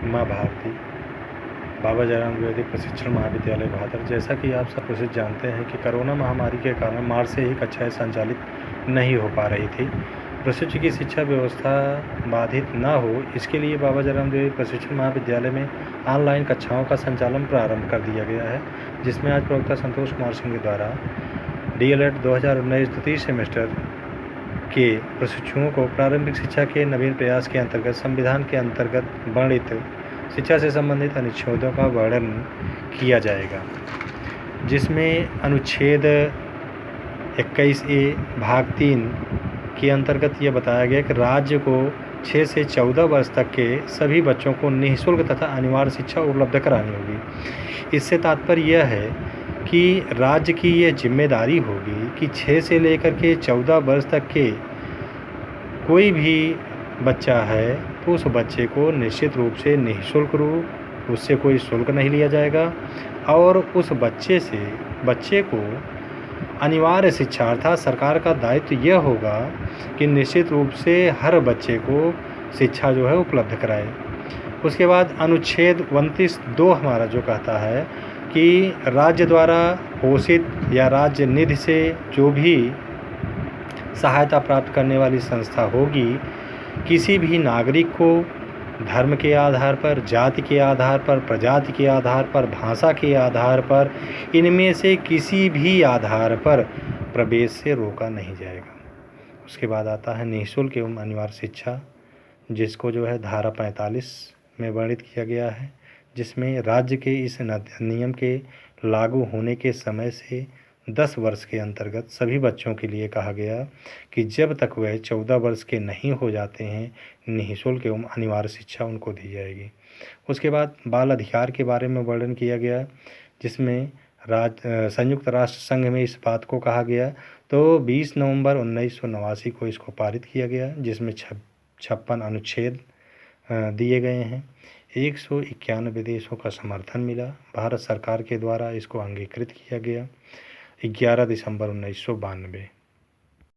माँ भारती, बाबा जयराम द्विवेदी प्रशिक्षण महाविद्यालय भादर। जैसा कि आप सब कुछ जानते हैं कि कोरोना महामारी के कारण मार्च से ही कक्षाएं संचालित नहीं हो पा रही थी। प्रशिक्षु की शिक्षा व्यवस्था बाधित न हो, इसके लिए बाबा जयराम द्विवेदी प्रशिक्षण महाविद्यालय में ऑनलाइन कक्षाओं का संचालन प्रारंभ कर दिया गया है, जिसमें आज प्रवक्ता संतोष कुमार सिंह के द्वारा DELED 2019 द्वितीय सेमेस्टर के प्रशिक्षुओं को प्रारंभिक शिक्षा के नवीन प्रयास के अंतर्गत संविधान के अंतर्गत वर्णित शिक्षा से संबंधित अनुच्छेदों का वर्णन किया जाएगा, जिसमें अनुच्छेद 21A भाग 3 के अंतर्गत यह बताया गया कि राज्य को 6 से 14 वर्ष तक के सभी बच्चों को निःशुल्क तथा अनिवार्य शिक्षा उपलब्ध करानी होगी। इससे तात्पर्य यह है कि राज्य की यह जिम्मेदारी होगी कि 6 से लेकर के 14 वर्ष तक के कोई भी बच्चा है तो उस बच्चे को निश्चित रूप से निःशुल्क रूप उससे कोई शुल्क नहीं लिया जाएगा और उस बच्चे को अनिवार्य शिक्षा अर्थात सरकार का दायित्व यह होगा कि निश्चित रूप से हर बच्चे को शिक्षा जो है उपलब्ध कराए। उसके बाद अनुच्छेद 29(2) हमारा जो कहता है कि राज्य द्वारा पोषित या राज्य निधि से जो भी सहायता प्राप्त करने वाली संस्था होगी, किसी भी नागरिक को धर्म के आधार पर, जाति के आधार पर, प्रजाति के आधार पर, भाषा के आधार पर, इनमें से किसी भी आधार पर प्रवेश से रोका नहीं जाएगा। उसके बाद आता है निःशुल्क एवं अनिवार्य शिक्षा, जिसको जो है धारा 45 में वर्णित किया गया है, जिसमें राज्य के इस नियम के लागू होने के समय से 10 वर्ष के अंतर्गत सभी बच्चों के लिए कहा गया कि जब तक वह 14 वर्ष के नहीं हो जाते हैं, निःशुल्क एवं अनिवार्य शिक्षा उनको दी जाएगी। उसके बाद बाल अधिकार के बारे में वर्णन किया गया, जिसमें संयुक्त राष्ट्र संघ में इस बात को कहा गया तो 20 नवंबर 1989 को इसको पारित किया गया, जिसमें 56 अनुच्छेद दिए गए हैं। 191 देशों का समर्थन मिला। भारत सरकार के द्वारा इसको अंगीकृत किया गया 11 दिसंबर 1992।